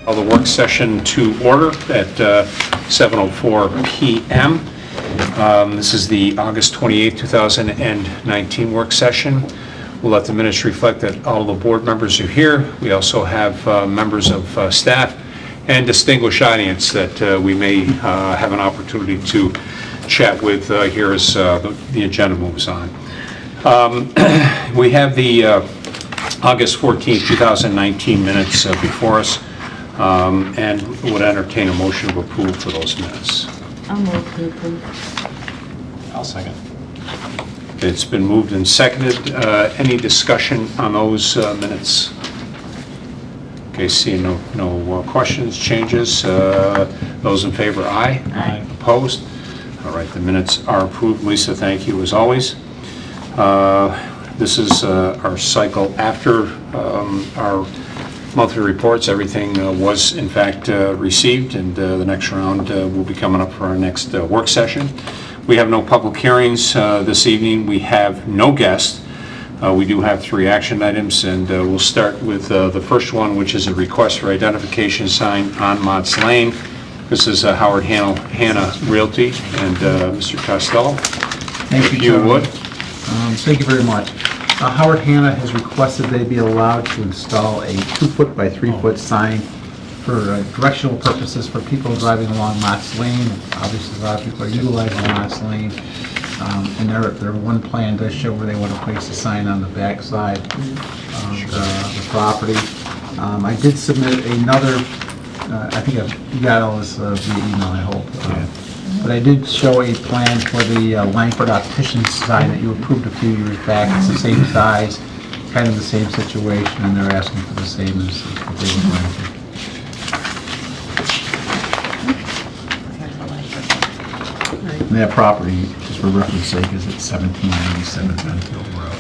Call the work session to order at 7:04 p.m. This is the August 28, 2019 work session. We'll let the minutes reflect that all the board members are here. We also have members of staff and distinguished audience that we may have an opportunity to chat with here as the agenda moves on. We have the August 14, 2019 minutes before us. And would entertain a motion of approval for those minutes. I'll move to approve. I'll second. It's been moved and seconded. Any discussion on those minutes? Okay, seeing no questions, changes. Those in favor, aye. Aye. Opposed? All right, the minutes are approved. Lisa, thank you as always. This is our cycle after our monthly reports. Everything was in fact received, and the next round will be coming up for our next work session. We have no public hearings this evening. We have no guests. We do have 3 action items, and we'll start with the first one, which is a request for identification sign on Mott's Lane. This is Howard Hanna Realty, and Mr. Costello. Thank you, if you would. Thank you very much. Howard Hanna has requested they be allowed to install a 2-foot by 3-foot sign for directional purposes for people driving along Mott's Lane. Obviously, a lot of people are utilizing Mott's Lane, and their one plan does show where they want to place the sign on the back side of the property. I did submit another. I think you got all this via email, I hope. But I did show a plan for the Langford Opticians sign that you approved a few years back. It's the same size, kind of the same situation, and they're asking for the same as what they were granted. And that property, just for reference sake, is at 1797 Penfield Road.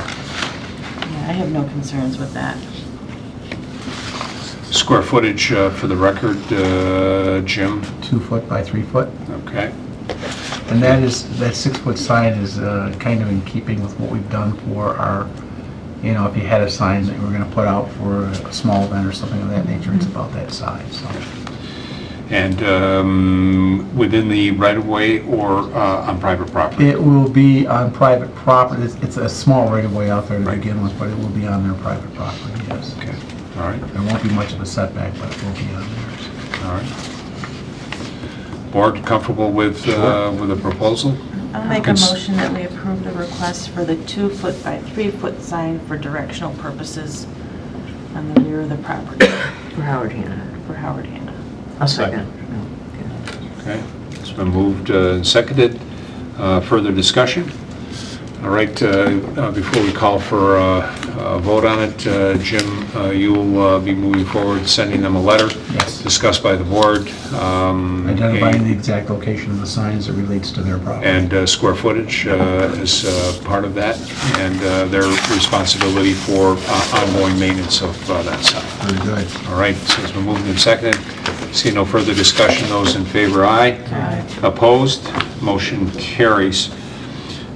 Yeah, I have no concerns with that. Square footage for the record, Jim. 2-foot by 3-foot. Okay. And that 6-foot sign is kind of in keeping with what we've done for our, if you had a sign that we're going to put out for a small event or something of that nature, it's about that size. So. And within the right-of-way or on private property? It will be on private property. It's a small right-of-way out there to begin with, but it will be on their private property, yes. Okay, all right. There won't be much of a setback, but it will be on theirs. All right. Board comfortable with with the proposal? I'll make a motion that we approve the request for the 2-foot by 3-foot sign for directional purposes on the rear of the property. For Howard Hanna. For Howard Hanna. I'll second. Okay, it's been moved and seconded. Further discussion? All right, before we call for a vote on it, Jim, you'll be moving forward, sending them a letter. Yes. Discussed by the board. Identifying the exact location of the signs that relates to their property. And square footage is part of that, and their responsibility for ongoing maintenance of that site. Very good. All right, so it's been moved and seconded. See no further discussion. Those in favor, aye. Aye. Opposed? Motion carries.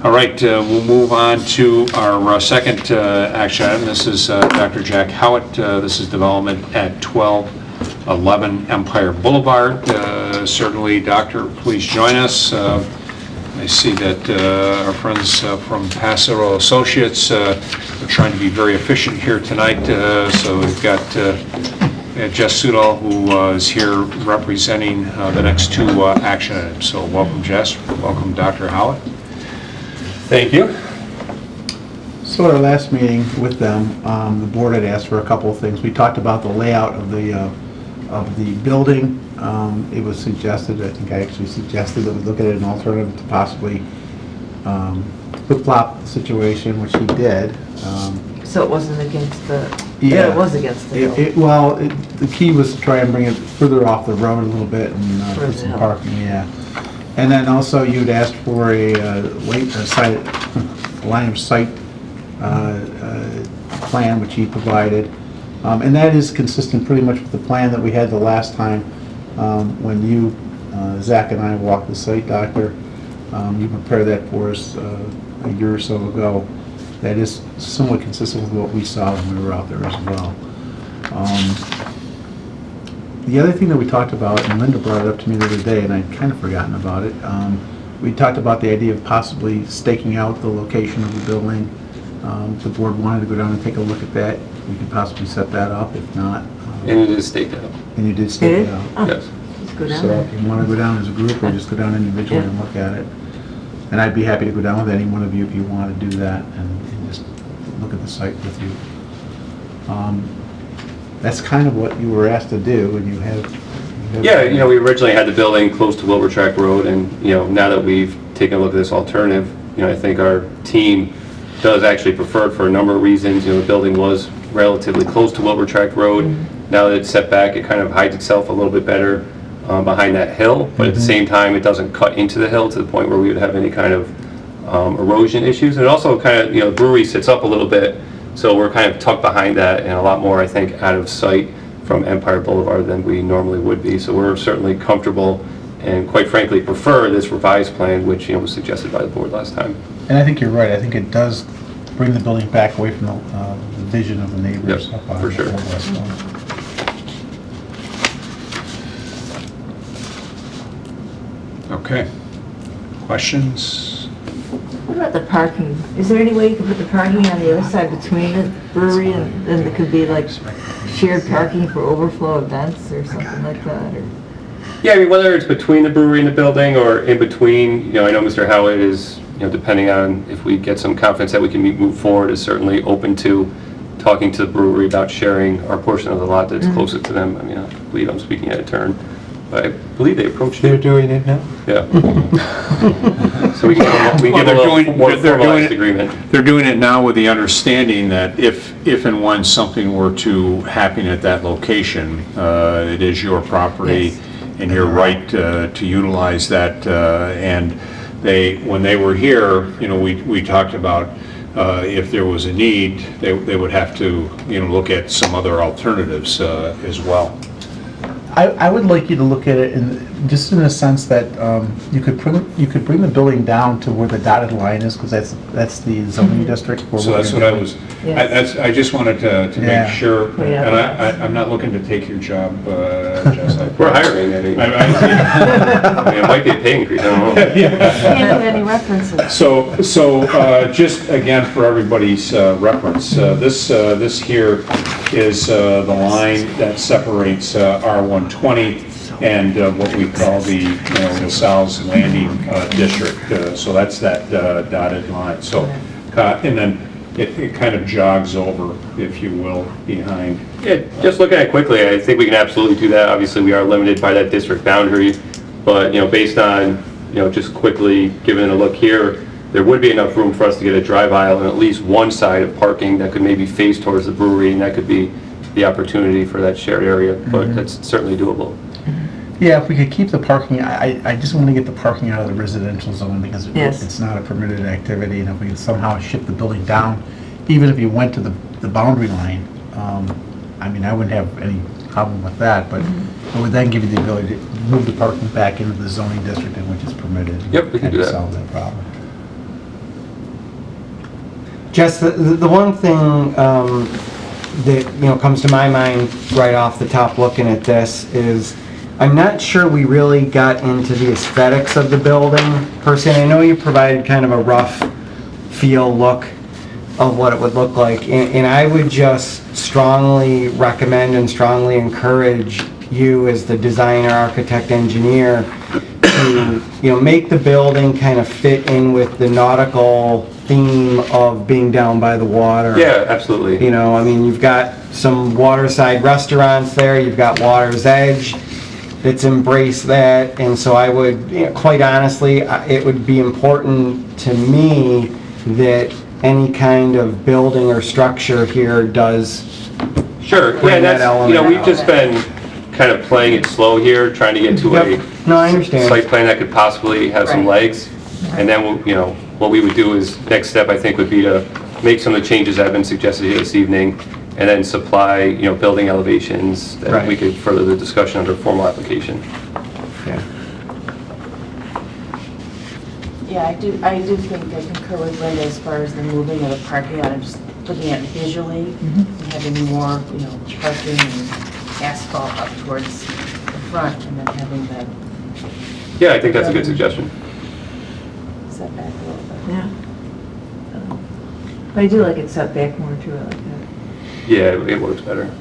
All right, we'll move on to our second action item. This is Dr. Jack Howitt. This is development at 1211 Empire Boulevard. Certainly, Doctor, please join us. I see that our friends from Passero Associates are trying to be very efficient here tonight. So we've got Jess Sudol, who is here representing the next 2 action items. So welcome, Jess. Welcome, Dr. Howitt. Thank you. So at our last meeting with them, the board had asked for a couple of things. We talked about the layout of the building. It was suggested, I think I actually suggested that we look at an alternative to possibly flip-flop the situation, which he did. So it wasn't against the, Yeah. it was against the hill. The key was to try and bring it further off the road a little bit and put Further some hill. parking, yeah. And then also you'd asked for a line of sight plan, which he provided. And that is consistent pretty much with the plan that we had the last time when you, Zach and I walked the site, Doctor. You prepared that for us a year or so ago. That is somewhat consistent with what we saw when we were out there as well. The other thing that we talked about, and Linda brought it up to me the other day, and I'd kind of forgotten about it, we talked about the idea of possibly staking out the location of the building. If the board wanted to go down and take a look at that, we could possibly set that up. If not, And it is staked out. and you did stake it out. Oh, Yes. let's go down So there. if you want to go down as a group or just go down individually and look at it. And I'd be happy to go down with any one of you if you want to do that and just look at the site with you. That's kind of what you were asked to do, and you have... Yeah, we originally had the building close to Wilbur Track Road, and, now that we've taken a look at this alternative, I think our team does actually prefer it for a number of reasons. The building was relatively close to Wilbur Track Road. Now that it's set back, it kind of hides itself a little bit better behind that hill, but at the same time, it doesn't cut into the hill to the point where we would have any kind of erosion issues. And it also kind of, the brewery sits up a little bit, so we're kind of tucked behind that and a lot more, I think, out of sight from Empire Boulevard than we normally would be. So we're certainly comfortable and quite frankly prefer this revised plan, which was suggested by the board last time. And I think you're right. I think it does bring the building back away from the vision of the neighbors. Yep, up on for sure. Old West Lawn. Okay. Questions? What about the parking? Is there any way you could put the parking on the other side between the brewery and then there could be like shared parking for overflow events or something like that? Or Yeah, whether it's between the brewery and the building or in between, I know Mr. Howard is, depending on if we get some confidence that we can move forward, is certainly open to talking to the brewery about sharing our portion of the lot that's closer to them. I believe I'm speaking out of turn, but I believe they approached They're it. doing it now? Yeah. So we give a Well, little more they're doing formalized it- agreement. They're doing it now with the understanding that if and when something were to happen at that location, it is your property and your right to utilize that. And when they were here, we talked about if there was a need, they would have to, look at some other alternatives as well. I would like you to look at it just in the sense that you could bring the building down to where the dotted line is, because that's the zoning district. where So we're that's gonna what I do- was, Yes. I just wanted to Yeah. make sure, Yeah. and I'm not looking to take your job, Jess. We're hiring, I mean, it might be a pay increase, I don't know. Can't have any references. So just again, for everybody's reference, this here is the line that separates R120 and what we call the LaSalle's Landing District. So that's that dotted line. So, and then it kind of jogs over, if you will, behind. Yeah, just looking at it quickly, I think we can absolutely do that. Obviously, we are limited by that district boundary, but, based on, just quickly giving it a look here, there would be enough room for us to get a drive aisle and at least one side of parking that could maybe face towards the brewery, and that could be the opportunity for that shared area, but that's certainly doable. Yeah, if we could keep the parking, I just want to get the parking out of the residential zone because Yes. it's not a permitted activity, and if we could somehow shift the building down, even if you went to the boundary line, I wouldn't have any problem with that, but it would then give you the ability to move the parking back into the zoning district in which it's permitted. Yep, we can and do that. solve that problem. Jess, the one thing that comes to my mind right off the top looking at this is I'm not sure we really got into the aesthetics of the building per se. I know you provided kind of a rough feel look of what it would look like, and I would just strongly recommend and strongly encourage you as the designer, architect, engineer to make the building kind of fit in with the nautical theme of being down by the water. Yeah, absolutely. You've got some waterside restaurants there, you've got Water's Edge that's embraced that, and so I would, quite honestly, it would be important to me that any kind of building or structure here does Sure, yeah, bring that that's, element we've out. just been kind of playing it slow here, trying to get to Yep. No, I understand. site plan that could possibly have some Right. legs. And then, what we would do is, next step, I think, would be to make some of the changes that have been suggested here this evening, and then supply, building elevations that Right. we could further the discussion under formal application. Yeah. Yeah, I do think I concur with Linda as far as the moving of the parking lot. I'm just looking at visually, having more, parking and asphalt up towards front and then having the Yeah, I think that's a good suggestion. setback a little bit. Yeah. But I do like it set back more too, I like that. Yeah, it works better.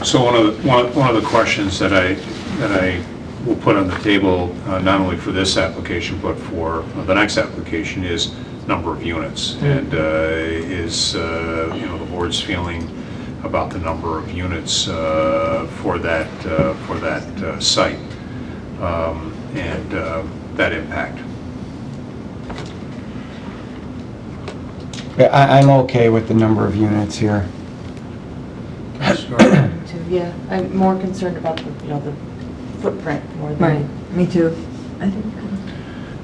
So one of the questions that I will put on the table, not only for this application, but for the next application, is number of units. And is, the board's feeling about the number of units for that site and that impact. Yeah, I'm okay with the number of units here. Yeah, I'm more concerned about the footprint more than. Right, me too. I think,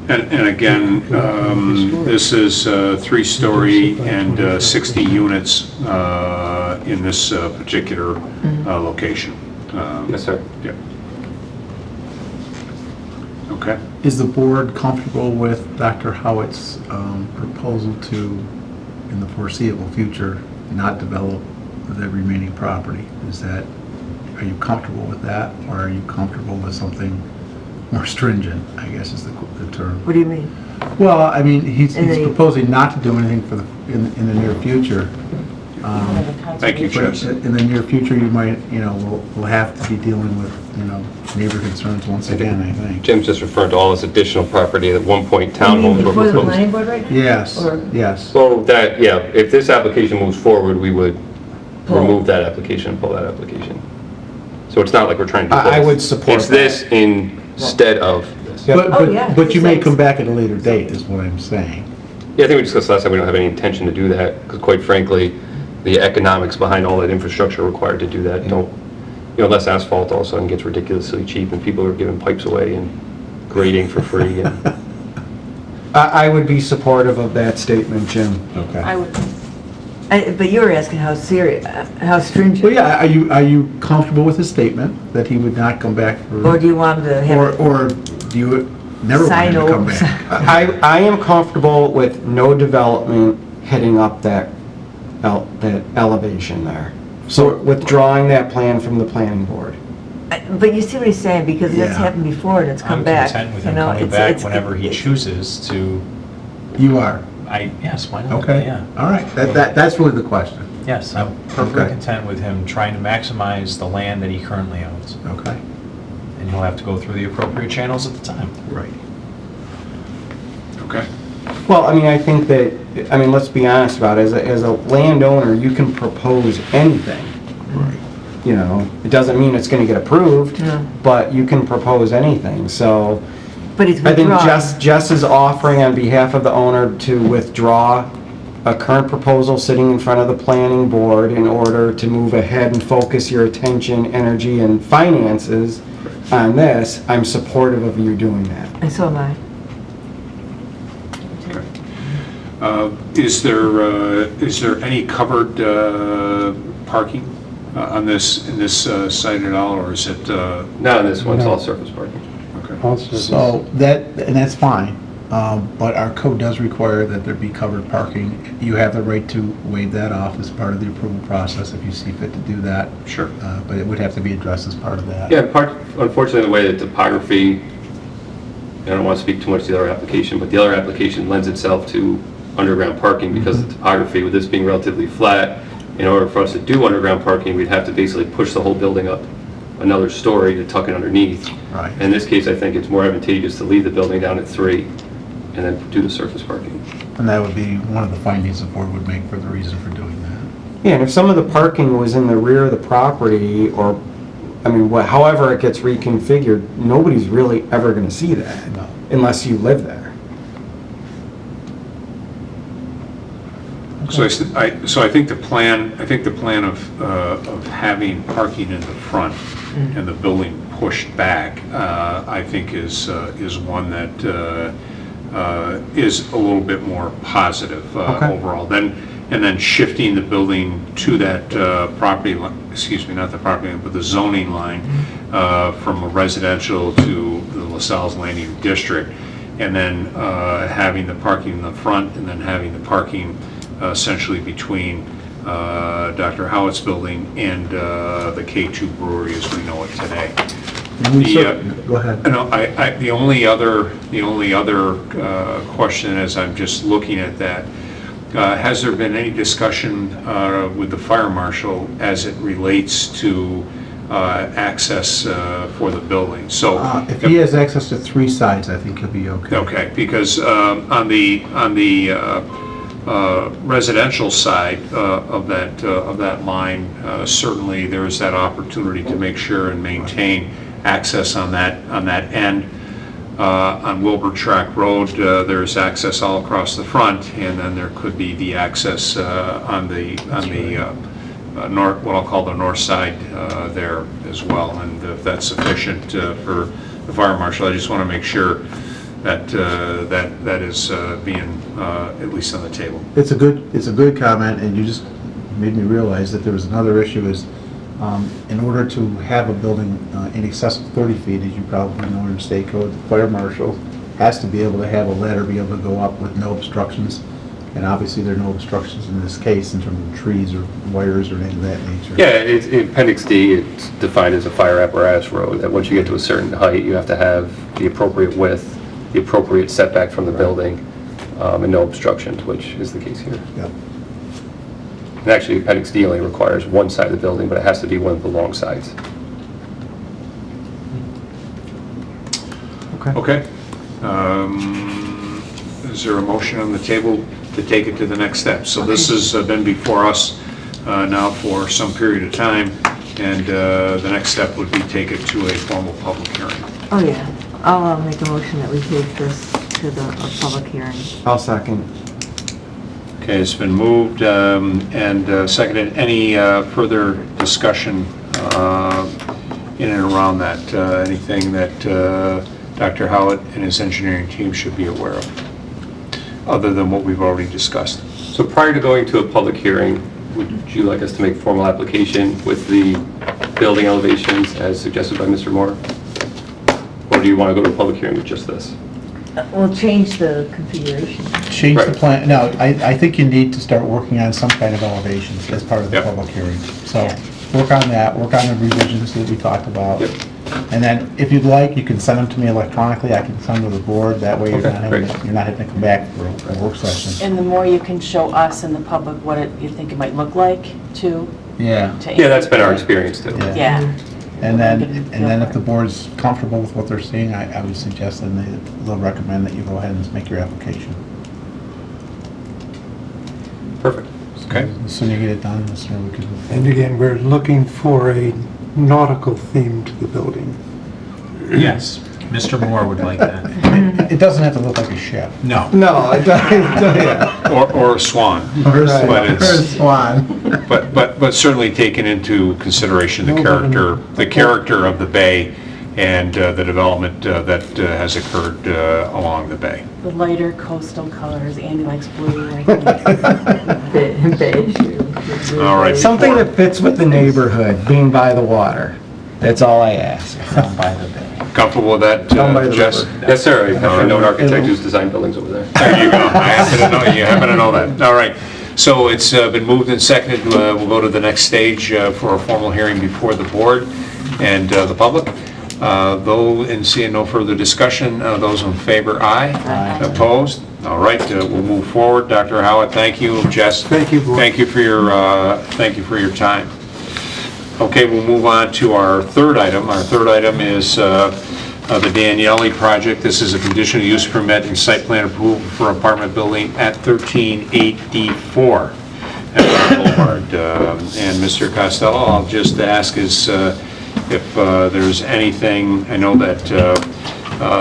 And again, this is 3-story and 60 units in this particular location. Yes, sir. Yeah. Okay. Is the board comfortable with Dr. Howitt's proposal to, in the foreseeable future, not develop the remaining property? Are you comfortable with that, or are you comfortable with something more stringent, I guess is the term? what do you mean? Well, I mean, he's And they- proposing not to do anything in the near future. Thank you, But Chip. in the near future, you might, we'll have to be dealing with, neighbor concerns once again, I think. Jim's just referring to all this additional property, at one point townhomes were Before the proposed. planning board right now? Yes, Or- yes. So that, yeah, if this application moves forward, we would Pull. remove that application and pull that application. So it's not like we're trying to do this. I would support It's this instead of this. Yep. Oh, yeah, But you may it's- come back at a later date, is what I'm saying. Yeah, I think we discussed last time, we don't have any intention to do that, because quite frankly, the economics behind all that infrastructure required to do that don't, less asphalt all of a sudden gets ridiculously cheap, and people are giving pipes away and grading for free. And I would be supportive of that statement, Jim. Okay. I would, But you were asking how stringent? Well, yeah, are you comfortable with his statement that he would not come back for? Or do you want him to have? Or do you never want him Sign to come over. back? I am comfortable with no development hitting up that elevation there. So withdrawing that plan from the planning board. But you see what he's saying, because that's Yeah. happened before and it's come I'm back. content with you him know, coming it's- back it's- whenever he chooses to, You are? yes, why not? Okay, Yeah. all right, that's really the question. Yes, I'm perfectly Okay. content with him trying to maximize the land that he currently owns. Okay, And he'll have to go through the appropriate channels at the time. right. Okay. Well, I think that, let's be honest about it, as a landowner, you can propose anything. Right. It doesn't mean it's gonna get approved, No. but you can propose anything, so. But he's I think withdrawn. Jess is offering on behalf of the owner to withdraw a current proposal sitting in front of the planning board in order to move ahead and focus your attention, energy, and finances on this. I'm supportive of you doing that. And so am I. Is there any covered parking on this, in this site at all, or is it? not on this one, it's all surface parking. Okay. So and that's fine, but our code does require that there be covered parking. You have the right to waive that off as part of the approval process if you see fit to do that. Sure. But it would have to be addressed as part of that. Yeah, unfortunately, the way the topography, I don't want to speak too much to the other application, but the other application lends itself to underground parking because of the topography, with this being relatively flat. In order for us to do underground parking, we'd have to basically push the whole building up another story to tuck it underneath. Right. In this case, I think it's more advantageous to leave the building down at 3 and then do the surface parking. And that would be one of the findings the board would make for the reason for doing that. Yeah, and if some of the parking was in the rear of the property, or, however it gets reconfigured, nobody's really ever gonna see that, No. unless you live there. So I think the plan of having parking in the front and the building pushed back, I think is one that is a little bit more positive Okay. overall. And then shifting the building to that property, not the property line, but the zoning line from a residential to the LaSalle's Landing District, and then having the parking in the front, and then having the parking essentially between Dr. Howitt's building, and the K2 Brewery as we know it today. And we The, cer- Go ahead. No, the only other question, as I'm just looking at that, has there been any discussion with the fire marshal as it relates to access for the building? So If he has access to 3 sides, I think he'll be okay. okay, because on the residential side of that line, certainly there's that opportunity to make sure and maintain access on that end. On Wilbur Track Road, there's access all across the front, and then there could be the access on the north, what I'll call the north side there as well. And if that's sufficient for the fire marshal, I just want to make sure that that is being at least on the table. It's a good comment, and you just made me realize that there was another issue is, in order to have a building in excess of 30 feet, as you probably know in state code, the fire marshal has to be able to have a ladder, be able to go up with no obstructions. And obviously, there are no obstructions in this case in terms of trees or wires or anything of that nature. Yeah, it's, in Appendix D, it's defined as a fire apparatus road, that once you get to a certain height, you have to have the appropriate width, the appropriate setback from the building, and no obstructions, which is the case here. Yep. And actually, Appendix D only requires one side of the building, but it has to be one of the long sides. Okay. Is there a motion on the table to take it to the next step? So this has been before us now for some period of time, and the next step would be take it to a formal public hearing. Oh, yeah. I'll make a motion that we take this to the public hearing. I'll second. Okay, it's been moved and seconded. Any further discussion in and around that? Anything that Dr. Howitt and his engineering team should be aware of, other than what we've already discussed? So prior to going to a public hearing, would you like us to make formal application with the building elevations as suggested by Mr. Moore? Or do you want to go to a public hearing with just this? We'll change the configuration. Change the Right. plan, no, I think you need to start working on some kind of elevations as part of the Yep. public hearing. So, work on that, work on the revisions that we talked about. Yep. And then, if you'd like, you can send them to me electronically, I can send them to the board, that way you're Okay, not having, great. you're not having to come back for a work session. And the more you can show us and the public what you think it might look like, too. Yeah. Yeah, that's been our experience too. Yeah. And then if the board's comfortable with what they're seeing, I would suggest then they'll recommend that you go ahead and make your application. Perfect. Okay. The sooner you get it done, the sooner we can. And again, we're looking for a nautical theme to the building. Yes, Mr. Moore would like that. It doesn't have to look like a ship. No. No, it doesn't, yeah. Or a swan. Or a Right. swan. But Or a it's- swan. But certainly taking into consideration the character of the bay and the development that has occurred along the bay. The lighter coastal colors, Andy likes blue, like Beige. All right. Something that fits with the neighborhood, being by the water. That's all I ask. Down by the bay. Comfortable with that, Down by the Jess? river. Yes, sir. I actually know an architect who's designed buildings over there. There you go. I happen to know, you happen to know that. All right. So it's been moved and seconded. We'll go to the next stage for a formal hearing before the board and the public. Though, and seeing no further discussion, those in favor, aye. Aye. Opposed? All right, we'll move forward. Dr. Howitt, thank you. Jess? Thank you, board. Thank you for your time. Okay, we'll move on to our third item. Our third item is the Daniele project. This is a conditional use permit and site plan approval for apartment building at 138D4 at Boulevard. And Mr. Costello, I'll just ask is if there's anything, I know that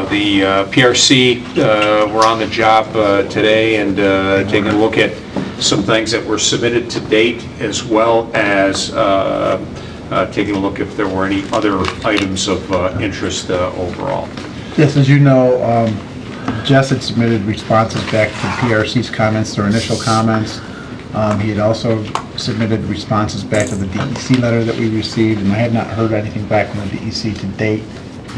the PRC were on the job today and taking a look at some things that were submitted to date, as well as taking a look if there were any other items of interest overall. Yes, as you know, Jess had submitted responses back to PRC's comments, their initial comments. He had also submitted responses back to the DEC letter that we received, and I had not heard anything back from the DEC to date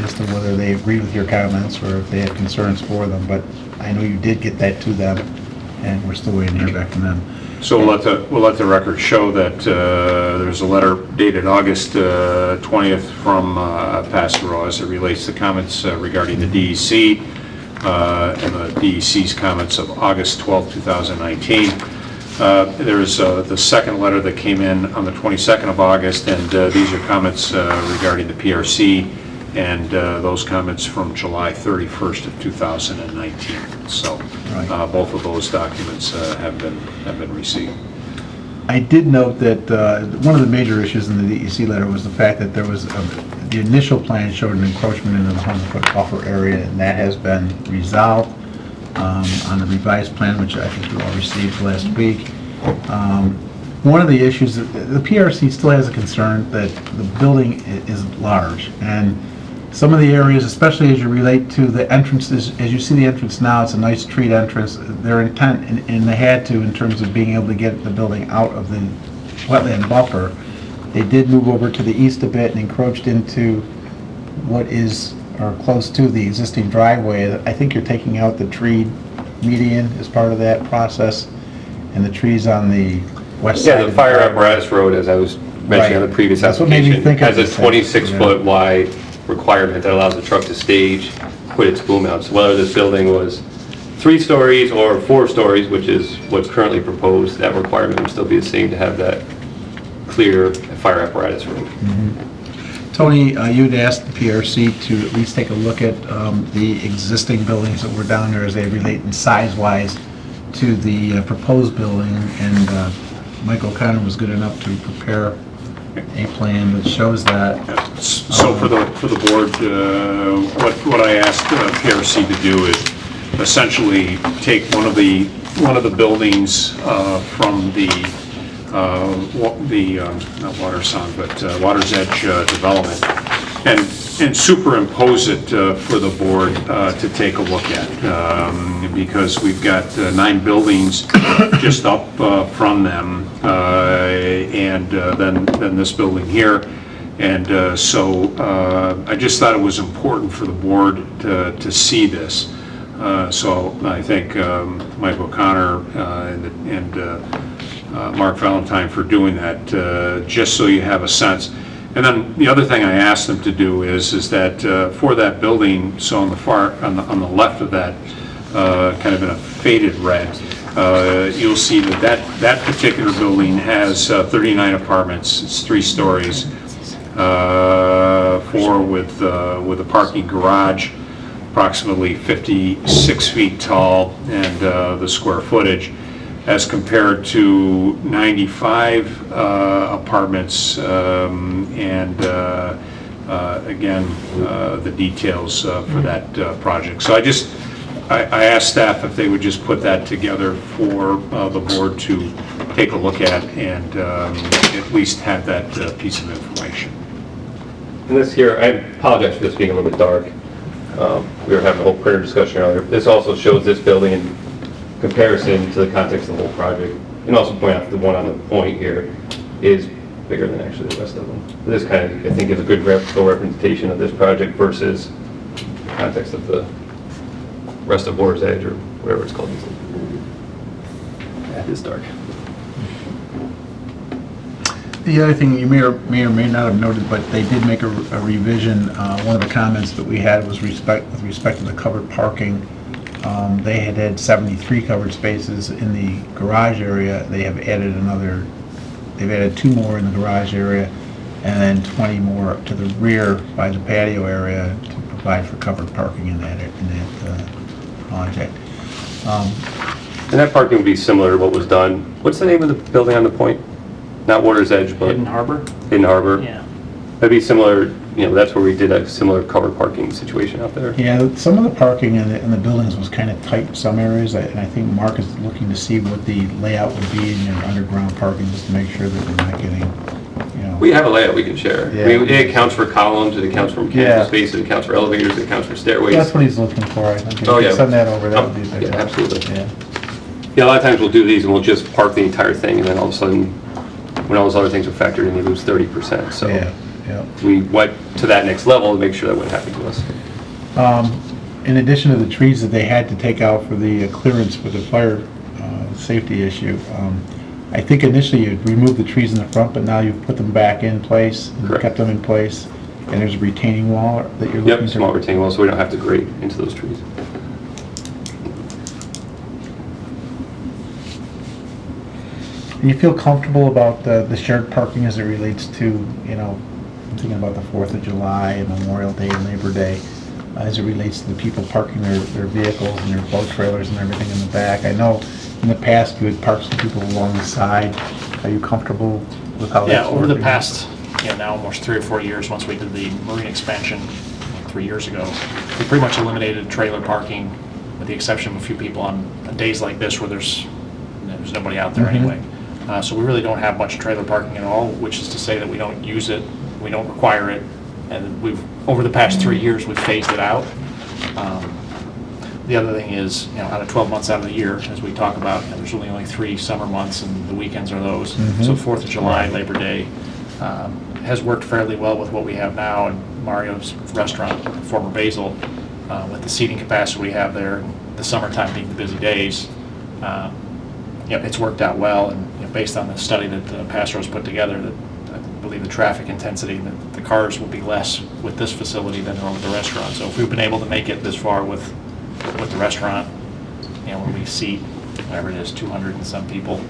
as to whether they agree with your comments or if they have concerns for them, but I know you did get that to them, and we're still waiting to hear back from them. So we'll let the record show that there's a letter dated August 20th from Pastor as it relates to comments regarding the DEC and the DEC's comments of August 12th, 2019. There's the second letter that came in on the 22nd of August, and these are comments regarding the PRC, and those comments from July 31st of 2019. So both of those documents have been received. I did note that one of the major issues in the DEC letter was the fact that there was the initial plan showed an encroachment into the 100-foot buffer area, and that has been resolved on the revised plan, which I think you all received last week. One of the issues, the PRC still has a concern that the building is large, and some of the areas, especially as you relate to the entrances, as you see the entrance now, it's a nice street entrance. Their intent, and they had to, in terms of being able to get the building out of the wetland buffer, they did move over to the east a bit and encroached into what is, or close to, the existing driveway. I think you're taking out the tree median as part of that process, and the trees on the west side. Yeah, the fire apparatus road, as I was mentioning on the previous That's what made me application, think of has a this, 26-foot wide requirement that allows the truck to stage, put its boom out. So whether this building was 3 stories or 4 stories, which is what's currently proposed, that requirement would still be the same to have that clear fire apparatus road. Tony, you'd asked the PRC to at least take a look at the existing buildings that were down there as they relate in size-wise to the proposed building, and Mike O'Connor was good enough to prepare a plan that shows that. So for the board, what I asked PRC to do is essentially take one of the buildings from the not Watersound, but Water's Edge development, and superimpose it for the board to take a look at, because we've got 9 buildings just up from them, and then this building here, and so I just thought it was important for the board to see this. So I thank Mike O'Connor and Mark Valentine for doing that, just so you have a sense. And then the other thing I asked them to do is that for that building, so on the left of that, kind of in a faded red, you'll see that particular building has 39 apartments. It's 3 stories, 4 with a parking garage, approximately 56 feet tall, and the square footage, as compared to 95 apartments, and again, the details for that project. So I asked staff if they would just put that together for the board to take a look at, and at least have that piece of information. And this here, I apologize for this being a little bit dark. We were having a whole printer discussion earlier. This also shows this building in comparison to the context of the whole project. And also point out that the one on the point here is bigger than actually the rest of them. This kind of, I think, is a good graphical representation of this project versus the context of the rest of Water's Edge, or whatever it's called. Yeah, it is dark. The other thing you may or may not have noted, but they did make a revision. One of the comments that we had was with respect to the covered parking. They had 73 covered spaces in the garage area. They have added they've added 2 more in the garage area, and then 20 more up to the rear by the patio area to provide for covered parking in that project. And that parking would be similar to what was done. What's the name of the building on the point? Not Water's Edge, but Hidden Harbor? Hidden Harbor. Yeah. That'd be similar, that's where we did a similar covered parking situation out there. Yeah, some of the parking in the buildings was kind of tight in some areas, and I think Mark is looking to see what the layout would be in your underground parking, just to make sure that we're not getting, We have a layout we can share. Yeah. I mean, it accounts for columns, it accounts for Yeah. mechanical space, it accounts for elevators, it accounts for stairways. That's what he's looking for, I think. If Oh, you yeah. Send that over, that would be Yeah, better. absolutely. Yeah. Yeah, a lot of times we'll do these and we'll just park the entire thing, and then all of a sudden, when all those other things are factored in, you lose 30%. So Yeah. we went to that next level to make sure that wouldn't happen to us. In addition to the trees that they had to take out for the clearance for the fire safety issue, I think initially you'd remove the trees in the front, but now you've put them back in place, and Correct. kept them in place, and there's a retaining wall that you're looking Yep, to... small retaining wall, so we don't have to grate into those trees. And you feel comfortable about the shared parking as it relates to, you know, I'm thinking about the 4th of July and Memorial Day and Labor Day, as it relates to the people parking their vehicles and their boat trailers and everything in the back? I know in the past you had parked some people along the side. Are you comfortable with how Yeah, that's over the working? past, now almost 3 or 4 years, once we did the marine expansion 3 years ago, we pretty much eliminated trailer parking with the exception of a few people on days like this where there's nobody out there Mhm. anyway. So we really don't have much trailer parking at all, which is to say that we don't use it, we don't require it, and over the past 3 years, we've phased it out. The other thing is, out of 12 months out of the year, as we talk about, there's really only 3 summer months, and the weekends are those. Mhm. So 4th of July, Labor Day, has worked fairly well with what we have now, and Mario's restaurant, former Basil, with the seating capacity we have there, and the summertime being the busy days, it's worked out well, and based on the study that Pastor's put together, that I believe the traffic intensity, that the cars will be less with this facility than there are with the restaurant. So if we've been able to make it this far with the restaurant, when we seat, whatever it is, 200 and some people.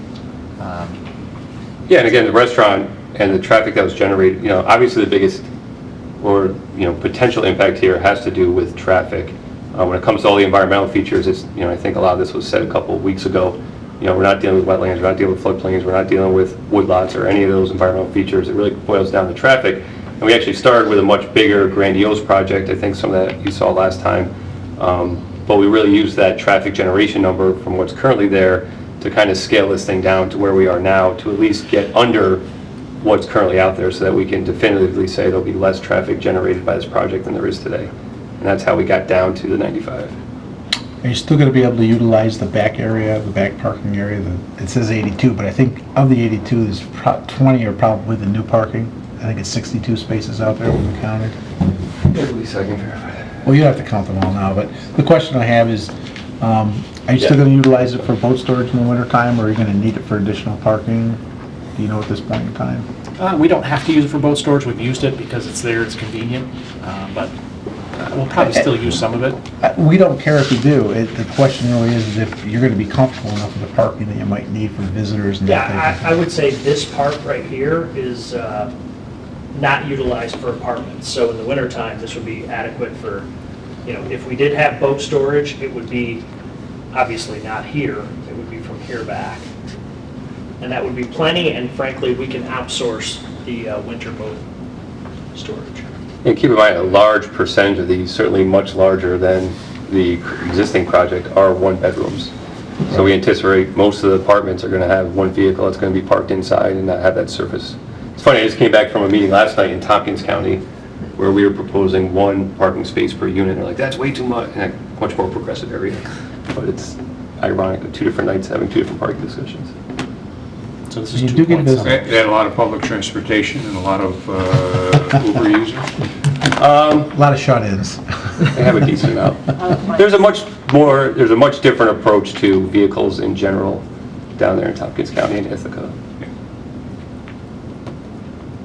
Yeah, and again, the restaurant and the traffic that was generated, obviously the biggest or, potential impact here has to do with traffic. When it comes to all the environmental features, it's, I think a lot of this was said a couple of weeks ago. We're not dealing with wetlands, we're not dealing with floodplains, we're not dealing with woodlots or any of those environmental features. It really boils down to traffic. And we actually started with a much bigger, grandiose project. I think some of that you saw last time. But we really used that traffic generation number from what's currently there to kind of scale this thing down to where we are now, to at least get under what's currently out there so that we can definitively say there'll be less traffic generated by this project than there is today. And that's how we got down to the 95. Are you still going to be able to utilize the back area, the back parking area? It says 82, but I think of the 82, there's 20 are probably the new parking. I think it's 62 spaces out there when we counted. At least I can verify that. Well, you don't have to count them all now, but the question I have is, are you still going to utilize it for boat storage in the wintertime, or are you going to need it for additional parking? Do you know at this point in time? We don't have to use it for boat storage. We've used it because it's there, it's convenient, but we'll probably still use some of it. We don't care if you do. The question really is if you're going to be comfortable enough with the parking that you might need for visitors and that type of Yeah, thing. I would say this part right here is not utilized for apartments. So in the wintertime, this would be adequate for, if we did have boat storage, it would be obviously not here. It would be from here back. And that would be plenty, and frankly, we can outsource the winter boat storage. And keep in mind, a large percentage of these, certainly much larger than the existing project, are one-bedrooms. So we anticipate most of the apartments are going to have one vehicle that's going to be parked inside and not have that surface. It's funny, I just came back from a meeting last night in Tompkins County where we were proposing one parking space per unit. They're like, that's way too much, and a much more progressive area. But it's ironic that 2 different nights having 2 different parking discussions. So this is You 2 do get points. visible. They had a lot of public transportation and a lot of Uber users. A lot of shut-ins. They have a decent amount. There's a much different approach to vehicles in general down there in Tompkins County and Ithaca.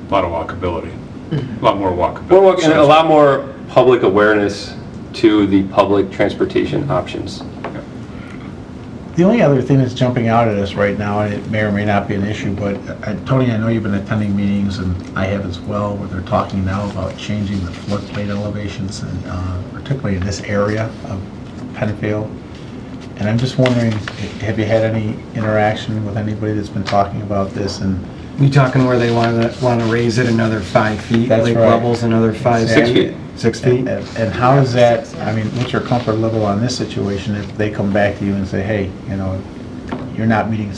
A lot of walkability. A lot more walkability. And a lot more public awareness to the public transportation options. The only other thing that's jumping out at us right now, and it may or may not be an issue, but Tony, I know you've been attending meetings, and I have as well, where they're talking now about changing the floodplain elevations, and particularly in this area of Penfield. And I'm just wondering, have you had any interaction with anybody that's been talking about this? And You talking where they want to raise it another 5 feet? That's Lake right. levels another 5 6 feet? feet. 6 feet? And how does that, what's your comfort level on this situation if they come back to you and say, hey, you're not meeting,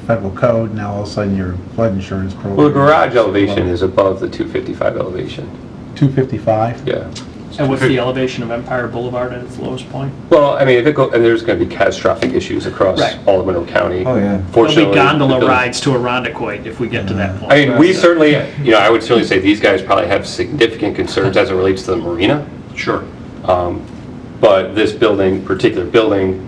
federal code, now all of a sudden your flood insurance program. Well, the garage elevation is above the 255 elevation. 255? Yeah. And what's the elevation of Empire Boulevard at its lowest point? Well, if it there's going to be catastrophic issues across Right. all of Monroe County. Oh, yeah. There'll Fortunately, be gondola the- rides to Irondequoit if we get to that point. we certainly, I would certainly say these guys probably have significant concerns as it relates to the marina. Sure. But this particular building,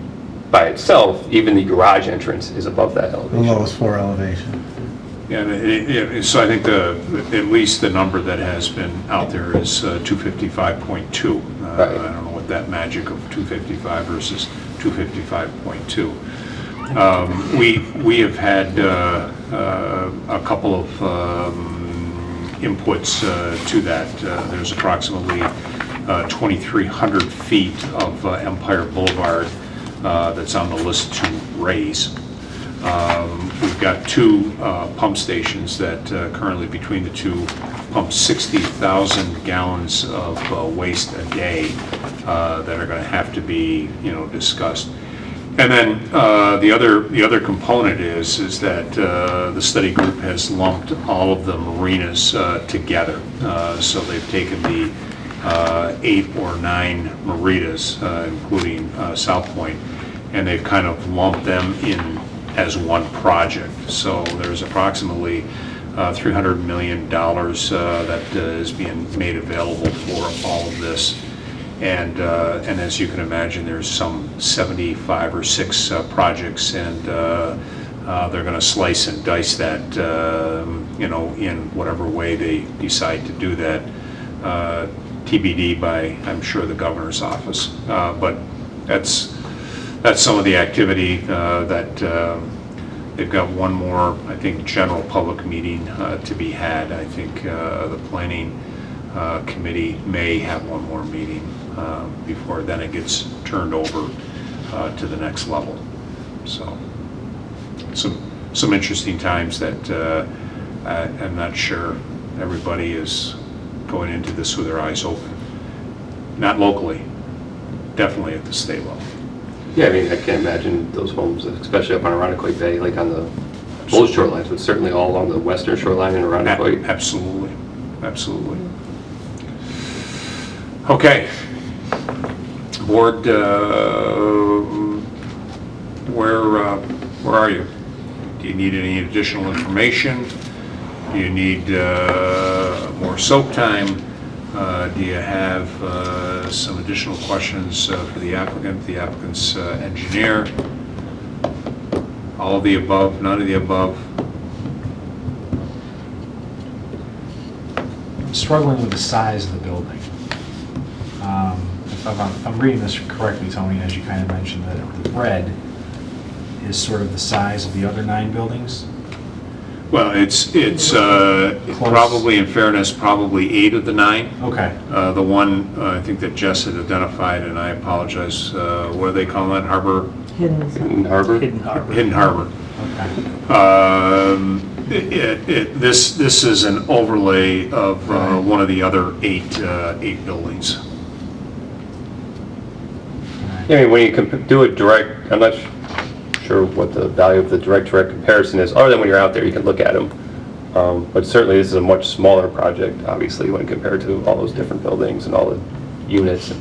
by itself, even the garage entrance is above that The elevation. lowest floor elevation. Yeah, so I think at least the number that has been out there is 255.2. Right. I don't know what that magic of 255 versus 255.2. We have had a couple of inputs to that. There's approximately 2,300 feet of Empire Boulevard that's on the list to raise. We've got two pump stations that currently between the two pump 60,000 gallons of waste a day that are going to have to be, discussed. And then the other component is that the study group has lumped all of the marinas together. So they've taken the 8 or 9 marinas, including South Point, and they've kind of lumped them in as one project. So there's approximately $300 million that is being made available for all of this. And as you can imagine, there's some 75 or 6 projects, and they're going to slice and dice that, in whatever way they decide to do that. TBD by, I'm sure, the governor's office. But that's some of the activity that they've got one more, I think, general public meeting to be had. I think the planning committee may have one more meeting before then it gets turned over to the next level. So some interesting times that I'm not sure everybody is going into this with their eyes open. Not locally, definitely at the state level. Yeah, I mean, I can't imagine those homes, especially up on Arundecoit Bay, like on the both shorelines, but certainly all along the western shoreline in Arundecoit. Absolutely, absolutely. Okay. Board, where are you? Do you need any additional information? Do you need more soap time? Do you have some additional questions for the applicant's engineer? All of the above, none of the above? I'm struggling with the size of the building. If I'm reading this correctly, Tony, as you kind of mentioned, that the red is sort of the size of the other 9 buildings? Well, it's probably, in fairness, probably 8 of the 9. Okay. The one, I think that Jess had identified, and I apologize, what do they call that, harbor? In Harbor? Hidden Harbor. Hidden Harbor. Okay. This is an overlay of one of the other 8 buildings. Yeah, I mean, when you do a direct, I'm not sure what the value of the direct comparison is, other than when you're out there, you can look at them. But certainly this is a much smaller project, obviously, when compared to all those different buildings and all the units.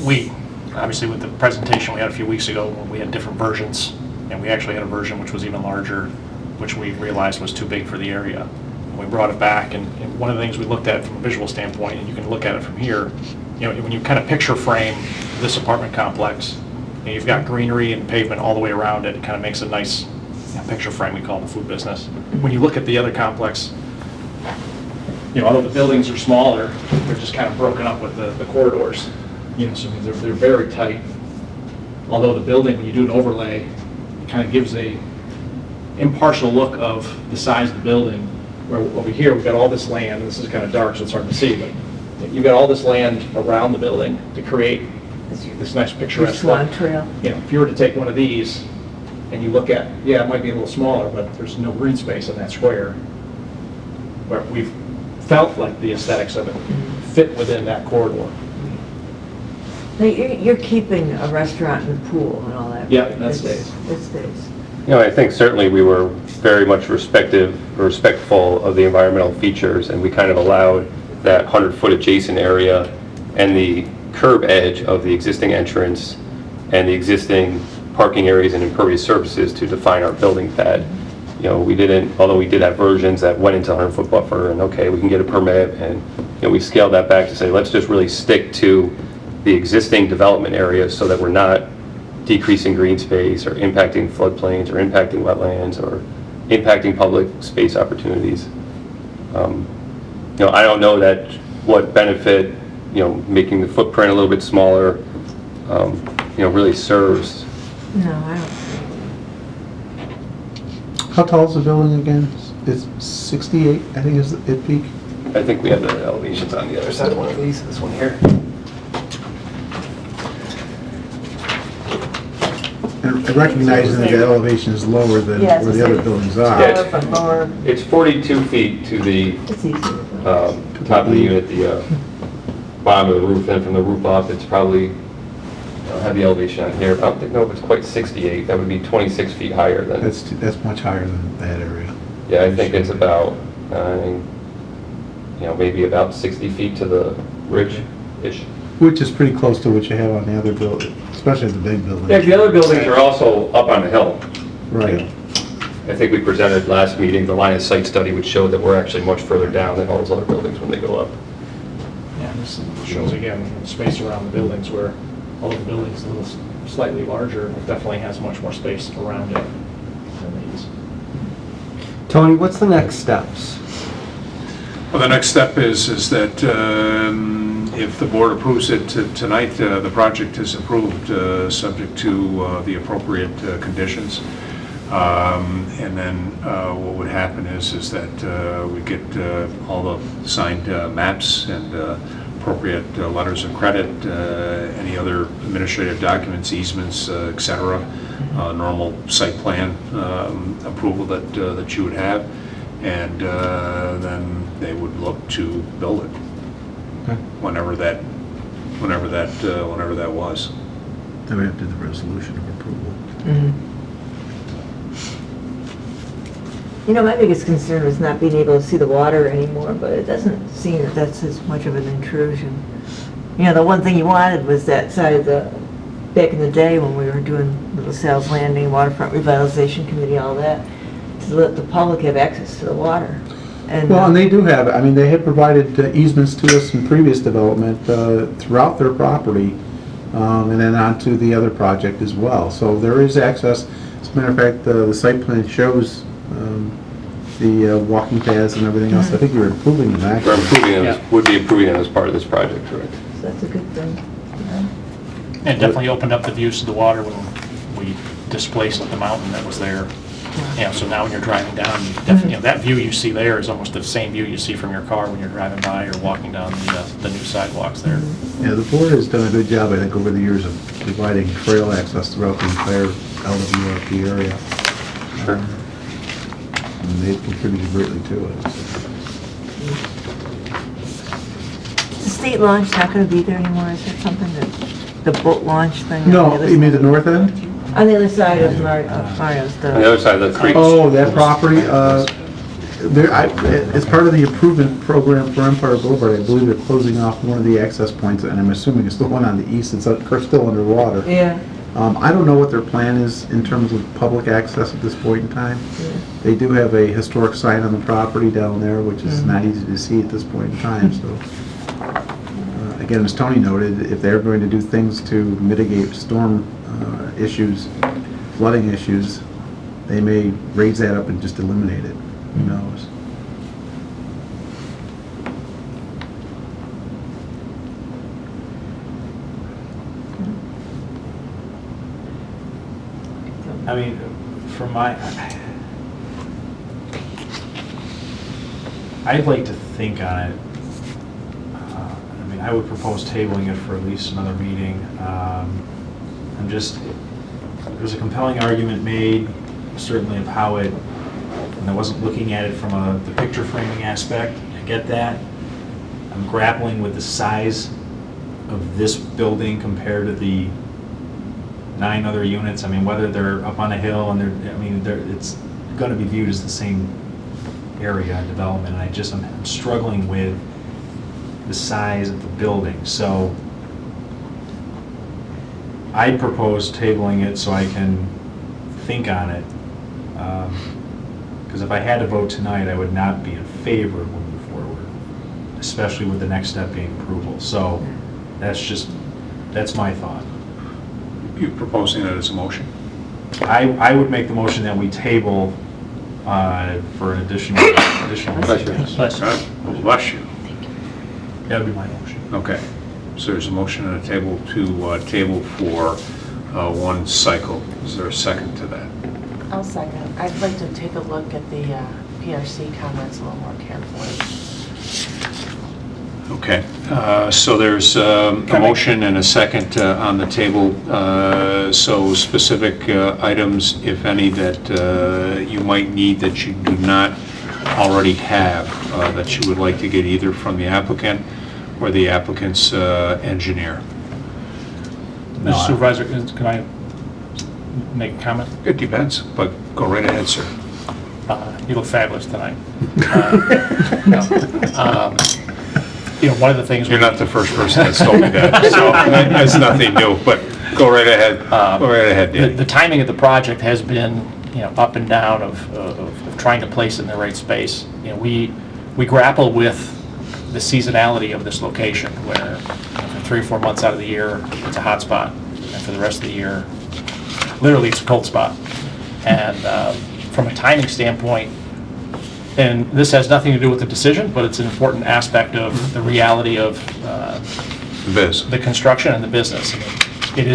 We, obviously with the presentation we had a few weeks ago, we had different versions, and we actually had a version which was even larger, which we realized was too big for the area. And we brought it back, and one of the things we looked at from a visual standpoint, and you can look at it from here, when you kind of picture frame this apartment complex, you've got greenery and pavement all the way around it. It kind of makes a nice picture frame we call the food business. When you look at the other complex, although the buildings are smaller, they're just kind of broken up with the corridors. So they're very tight. Although the building, when you do an overlay, it kind of gives a impartial look of the size of the building. Where over here we've got all this land, and this is kind of dark, so it's hard to see, but you've got all this land around the building to create this nice picturesque Swan look. Trail. If you were to take one of these and you look at, it might be a little smaller, but there's no green space in that square. Where we've felt like the aesthetics of it fit within that corridor. Now, you're keeping a restaurant and a pool and all that. Yeah, right? that stays. That stays. I think certainly we were very much respectful of the environmental features, and we kind of allowed that 100-foot adjacent area and the curb edge of the existing entrance and the existing parking areas and impervious surfaces to define our building pad. We didn't, although we did have versions that went into 100-foot buffer, and okay, we can get a permit, and we scaled that back to say, let's just really stick to the existing development areas so that we're not decreasing green space or impacting floodplains or impacting wetlands or impacting public space opportunities. I don't know that what benefit, making the footprint a little bit smaller, really serves. No, I don't. How tall is the building again? It's 68, I think is it peak? I think we have the elevations on the other side of one of these, this one here. And recognizing that the elevation is lower than Yes, where the other buildings are. Yeah, It's 42 feet to the It's easy. top of the unit, the bottom of the roof, and from the roof up, it's probably, I'll have the elevation on here, but I don't know if it's quite 68, that would be 26 feet higher than. That's much higher than that area. Yeah, I think it's about, maybe about 60 feet to the ridge-ish. Which is pretty close to what you have on the other building, especially the big buildings. Yeah, the other buildings are also up on the hill. Right. I think we presented last meeting, the line of sight study would show that we're actually much further down than all those other buildings when they go up. Yeah, this shows again, space around the buildings where all the buildings a little slightly larger, it definitely has much more space around it than these. Tony, what's the next steps? Well, the next step is that if the board approves it tonight, the project is approved, subject to the appropriate conditions. And then what would happen is that we get all the signed maps and appropriate letters of credit, any other administrative documents, easements, et cetera, normal site plan approval that you would have, and then they would look to build it. Okay. Whenever that was. Then we have to do the resolution of approval. My biggest concern was not being able to see the water anymore, but it doesn't seem that that's as much of an intrusion. The one thing you wanted was that side of the, back in the day when we were doing the LaSalle's Landing, Waterfront Revitalization Committee, all that, to let the public have access to the water. Well, and they do have, they had provided easements to us in previous development throughout their property, and then onto the other project as well. So there is access. As a matter of fact, the site plan shows the walking paths and everything else. I think you're improving them, We're actually. improving them, would be improving them as part of this project, correct? So that's a good thing. And definitely opened up the views to the water when we displaced the mountain that was there. So now when you're driving down, you definitely, that view you see there is almost the same view you see from your car when you're driving by or walking down the new sidewalks there. Yeah, the board has done a good job, I think, over the years of providing trail access throughout the entire LWRP area. Sure. And they've contributed greatly to it. Is the state launch not going to be there anymore? Is that something that, the boat launch thing? on the No, other you mean the side? north end? On the other side of Mario's, On the other side of the creek. Oh, that property, as part of the improvement program for Empire Boulevard, I believe they're closing off one of the access points, and I'm assuming it's the one on the east that's still underwater. Yeah. I don't know what their plan is in terms of public access at this point in time. They do have a historic sign on the property down there, which is not easy to see at this point in time, so. Again, as Tony noted, if they're going to do things to mitigate storm issues, flooding issues, they may raise that up and just eliminate it. Who knows? From my, I'd like to think on it. I would propose tabling it for at least another meeting. There's a compelling argument made, certainly of how it, and I wasn't looking at it from the picture framing aspect, I get that. I'm grappling with the size of this building compared to the 9 other units. Whether they're up on a hill and it's going to be viewed as the same area of development, and I'm struggling with the size of the building. So I'd propose tabling it so I can think on it. Because if I had to vote tonight, I would not be in favor of moving forward, especially with the next step being approval. So that's just That's my thought. You proposing it as a motion? I would make the motion that we table for an additional. Bless you. God bless you. That would be my motion. Okay, so there's a motion on the table to table for one cycle. Is there a second to that? I'll second. I'd like to take a look at the PRC comments a little more carefully. Okay, so there's a motion and a second on the table. So specific items, if any, that you might need that you do not already have, that you would like to get either from the applicant or the applicant's engineer. No, Mr. Supervisor, can I make a comment? It depends, but go right ahead, sir. You look fabulous tonight. You know, one of the things... You're not the first person that's told me that, so that's nothing new, but go right ahead. Go right ahead, Danny. The timing of the project has been, you know, up and down of trying to place it in the right space. You know, we grapple with the seasonality of this location, where for 3 or 4 months out of the year, it's a hot spot, and for the rest of the year, literally, it's a cold spot. And from a timing standpoint, and this has nothing to do with the decision, but it's an important aspect of the reality of the construction and the business. I mean, it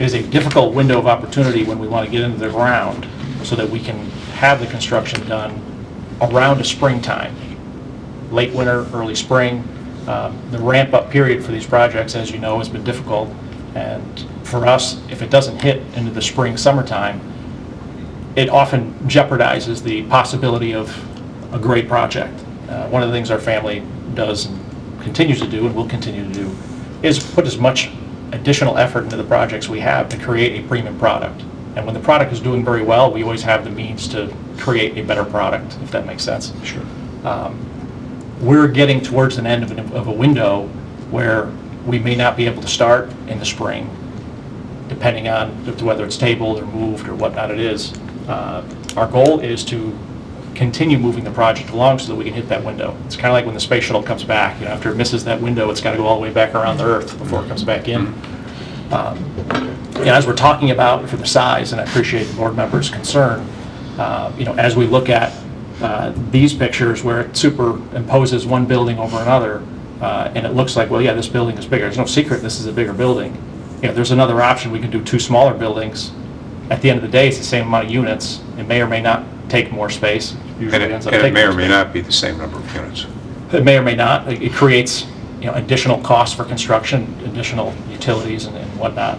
is a difficult window of opportunity when we want to get into the ground so that we can have the construction done around a springtime, late winter, early spring. The ramp-up period for these projects, as you know, has been difficult. And for us, if it doesn't hit into the spring, summertime, it often jeopardizes the possibility of a great project. One of the things our family does and continues to do and will continue to do is put as much additional effort into the projects we have to create a premium product. And when the product is doing very well, we always have the means to create a better product, if that makes sense. Sure. We're getting towards an end of a window where we may not be able to start in the spring, depending on whether it's tabled or moved or whatnot it is. Our goal is to continue moving the project along so that we can hit that window. It's kind of like when the space shuttle comes back. You know, after it misses that window, it's got to go all the way back around the Earth before it comes back in. As we're talking about for the size, and I appreciate the board members' concern, you know, as we look at these pictures where it superimposes one building over another, and it looks like, well, yeah, this building is bigger. There's no secret this is a bigger building. You know, there's another option. We can do 2 smaller buildings. At the end of the day, it's the same amount of units. It may or may not take more space. Usually And ends up it taking may or more may space. not be the same number of units. It may or may not. It creates, you know, additional costs for construction, additional utilities and whatnot.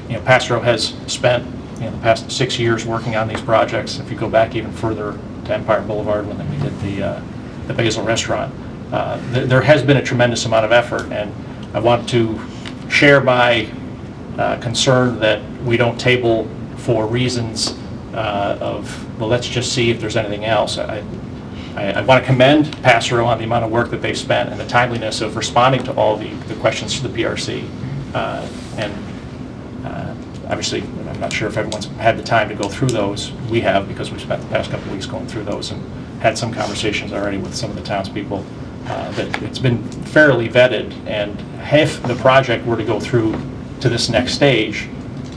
You know, Pastor has spent, you know, the past 6 years working on these projects. If you go back even further to Empire Boulevard when we did the Basil Restaurant, there has been a tremendous amount of effort, and I want to share my concern that we don't table for reasons of, well, let's just see if there's anything else. I want to commend Passero on the amount of work that they've spent and the timeliness of responding to all the questions to the PRC. Obviously, I'm not sure if everyone's had the time to go through those. We have, because we spent the past couple of weeks going through those and had some conversations already with some of the townspeople. That it's been fairly vetted, and if the project were to go through to this next stage,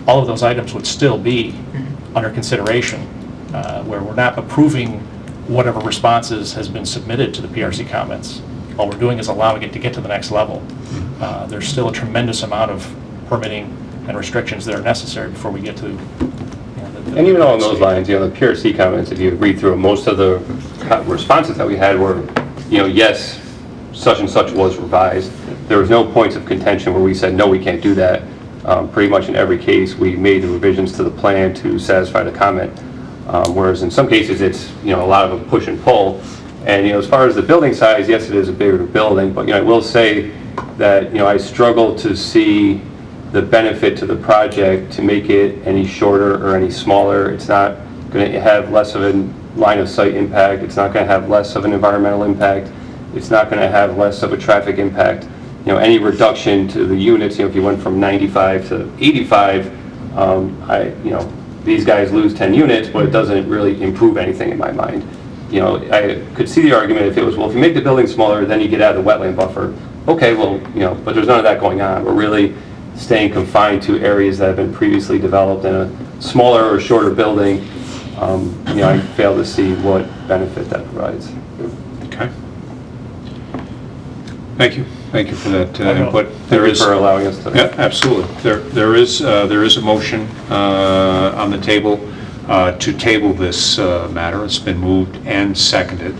all of those items would still be under consideration, where we're not approving whatever responses has been submitted to the PRC comments. All we're doing is allowing it to get to the next level. There's still a tremendous amount of permitting and restrictions that are necessary before we get to, you know, the And even along those lines, you know, the PRC comments, if you read through them, most of the responses that we had were, you know, yes, such and such was revised. There was no points of contention where we said, no, we can't do that. Pretty much in every case, we made the revisions to the plan to satisfy the comment. Whereas in some cases, it's, you know, a lot of a push and pull. And, you know, as far as the building size, yes, it is a bigger building, but, you know, I will say that, you know, I struggle to see the benefit to the project to make it any shorter or any smaller. It's not going to have less of a line of sight impact. It's not going to have less of an environmental impact. It's not going to have less of a traffic impact. You know, any reduction to the units, you know, if you went from 95 to 85, you know, these guys lose 10 units, but it doesn't really improve anything in my mind. You know, I could see the argument if it was, well, if you make the building smaller, then you get out of the wetland buffer. okay, well, but there's none of that going on. We're really staying confined to areas that have been previously developed in a smaller or shorter building. I fail to see what benefit that provides. Okay. Thank you. Thank you for that no. input. Thank you for allowing us to. Yeah, absolutely. There is a motion on the table to table this matter. It's been moved and seconded.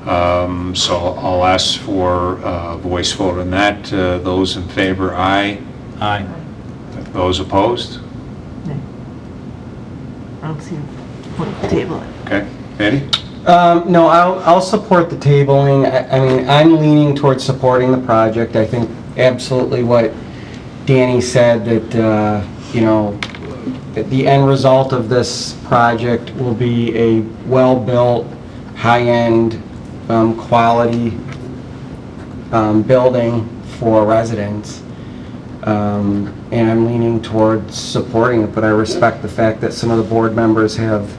So I'll ask for a voice vote on that. Those in favor, aye. Aye. Those opposed? I don't see a point to table it. Okay. Andy? No, I'll support the tabling. I mean, I'm leaning towards supporting the project. I think absolutely what Danny said, that, that the end result of this project will be a well-built, high-end, quality building for residents. And I'm leaning towards supporting it, but I respect the fact that some of the board members have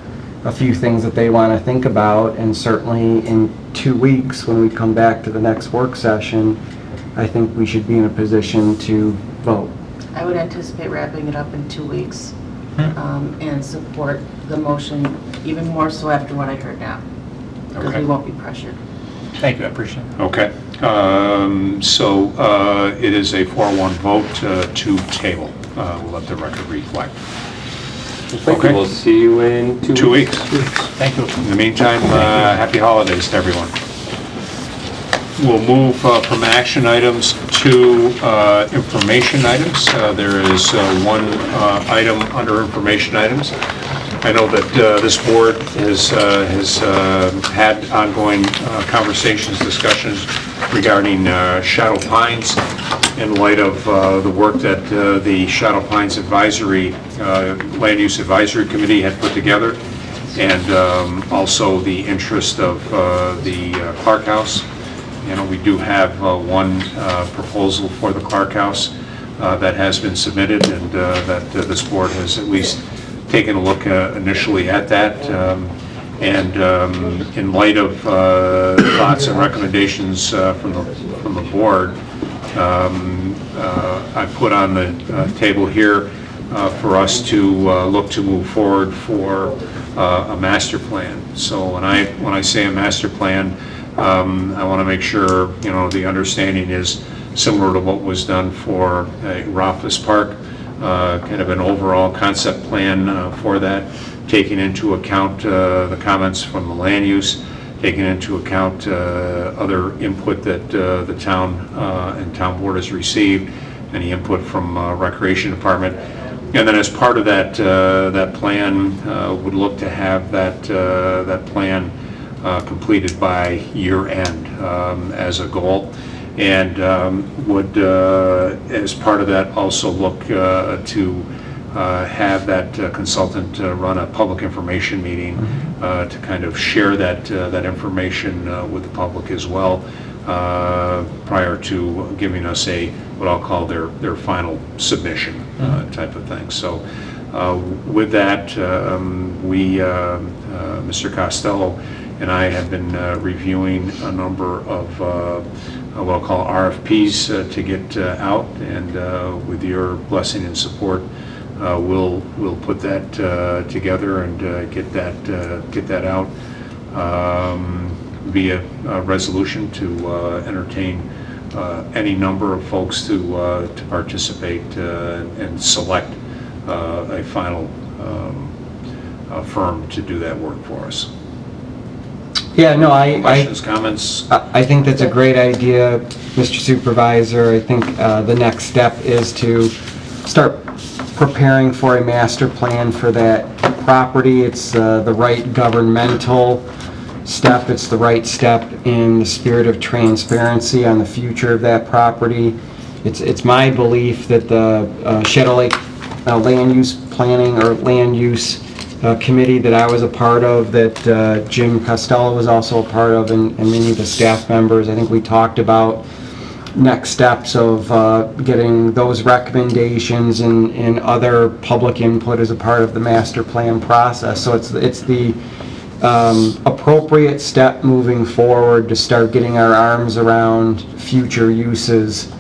a few things that they want to think about, and certainly in 2 weeks, when we come back to the next work session, I think we should be in a position to vote. I would anticipate wrapping it up in 2 weeks and support the motion even more so after what I heard now, because Okay. we won't be pressured. Thank you, I appreciate it. Okay. So it is a 4-1 vote to table. We'll let the record reflect. Thank you. Okay. We'll see you in 2 2 weeks. weeks. Thank you. In the meantime, happy holidays to everyone. We'll move from action items to information items. There is one item under information items. I know that this board has had ongoing conversations, discussions regarding Shadow Pines in light of the work that the Shadow Pines Advisory, Land Use Advisory Committee had put together, and also the interest of the Clark House. We do have one proposal for the Clark House that has been submitted, and that this board has at least taken a look initially at that. And in light of thoughts and recommendations from the board, I put on the table here for us to look to move forward for a master plan. So when I say a master plan, I want to make sure the understanding is similar to what was done for Rothfuss Park, kind of an overall concept plan for that, taking into account the comments from the land use, taking into account other input that the town and town board has received, any input from Recreation Department. And then as part of that that plan, would look to have that plan completed by year end as a goal. And would, as part of that, also look to have that consultant run a public information meeting to kind of share that information with the public as well, prior to giving us what I'll call their final submission type of thing. So with that, Mr. Costello and I have been reviewing a number of what I'll call RFPs to get out, and with your blessing and support, we'll put that together and get that out via resolution to entertain any number of folks to participate and select a final firm to do that work for us. Yeah, no, Questions, comments? I think that's a great idea, Mr. Supervisor. I think the next step is to start preparing for a master plan for that property. It's the right governmental step. It's the right step in the spirit of transparency on the future of that property. It's my belief that the Shadow Lake land use planning or land use committee that I was a part of, that Jim Costello was also a part of, and many of the staff members, I think we talked about next steps of getting those recommendations and other public input as a part of the master plan process. So it's the appropriate step moving forward to start getting our arms around future uses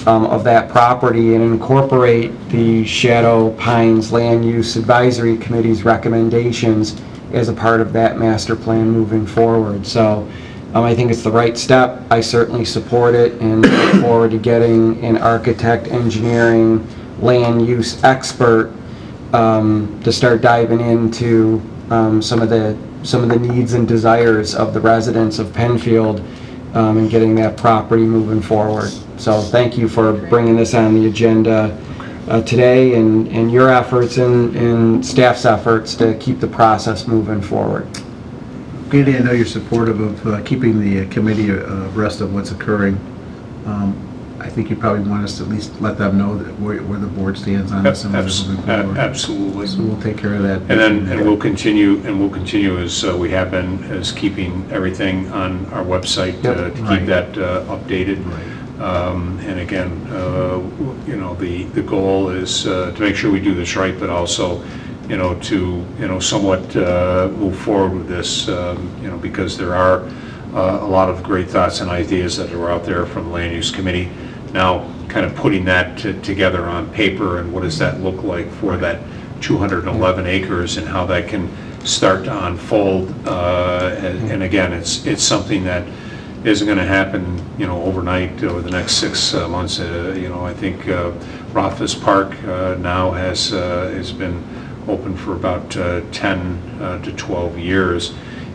of that property and incorporate the Shadow Pines Land Use Advisory Committee's recommendations as a part of that master plan moving forward. So I think it's the right step. I certainly support it and look forward to getting an architect, engineering, land use expert to start diving into some of the needs and desires of the residents of Penfield and getting that property moving forward. So thank you for bringing this on the agenda today and your efforts and staff's efforts to keep the process moving forward. Andy, I know you're supportive of keeping the committee abreast of what's occurring. I think you probably want us to at least let them know that where the board stands on this and what's moving forward. Absolutely. So we'll take care of that. And we'll continue as we have been, as keeping everything on our website to keep that updated. And again, the goal is to make sure we do this right, but also, to somewhat move forward with this, because there are a lot of great thoughts and ideas that are out there from the Land Use Committee. Now, kind of putting that together on paper, and what does that look like for that 211 acres, and how that can start to unfold. And again, it's something that isn't going to happen, overnight over the next 6 months. I think Rothfuss Park now has been open for about 10 to 12 years.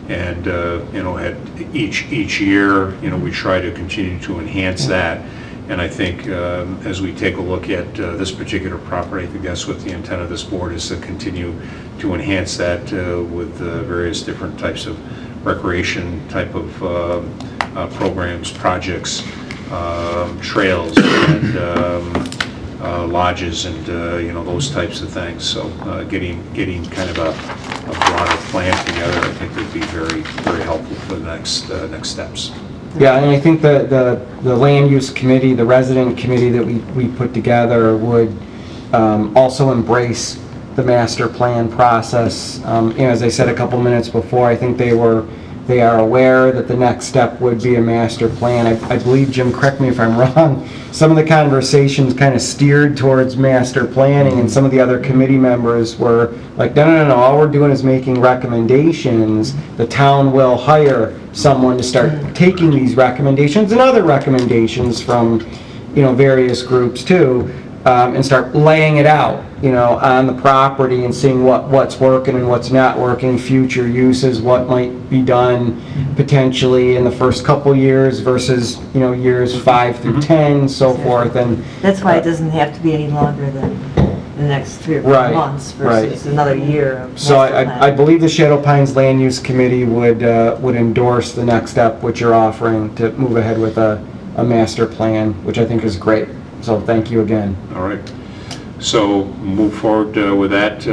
And, at each year, we try to continue to enhance that. And I think as we take a look at this particular property, I think that's what the intent of this board is, to continue to enhance that with various different types of recreation type of programs, projects, trails, and lodges, and those types of things. So getting kind of a broader plan together, I think would be very, very helpful for the next steps. Yeah, and I think the land use committee, the resident committee that we put together would also embrace the master plan process. As I said a couple minutes before, I think they are aware that the next step would be a master plan. I believe, Jim, correct me if I'm wrong, some of the conversations kind of steered towards master planning, and some of the other committee members were like, no, all we're doing is making recommendations. The town will hire someone to start taking these recommendations and other recommendations from, various groups too, and start laying it out, on the property and seeing what's working and what's not working, future uses, what might be done potentially in the first couple years versus, years 5 through 10, so forth. And That's why it doesn't have to be any longer than the next 3 or 4 months versus another year of so master I plan. believe the Shadow Pines Land Use Committee would endorse the next step, which you're offering, to move ahead with a master plan, which I think is great. So thank you again. All right. So move forward with that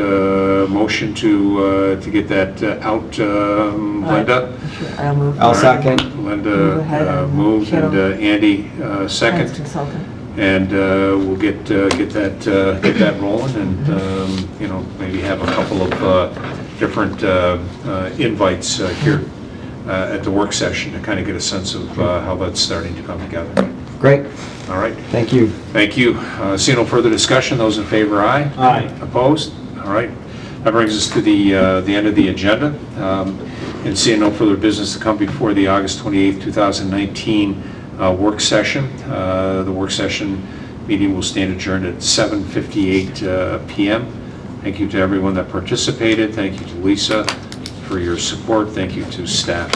motion to get that out, Linda. Sure, I'll move. I'll All right. second. Move Linda ahead and moved, and Shadow Andy Plans second. consultant. And we'll get that rolling, and maybe have a couple of different invites here at the work session to kind of get a sense of how that's starting to come together. Great. All right. Thank you. Thank you. Seeing no further discussion, those in favor, aye. Aye. Opposed? All right. That brings us to the end of the agenda. And seeing no further business to come before the August 28th, 2019 work session. The work session meeting will stand adjourned at 7:58 p.m. Thank you to everyone that participated. Thank you to Lisa for your support. Thank you to staff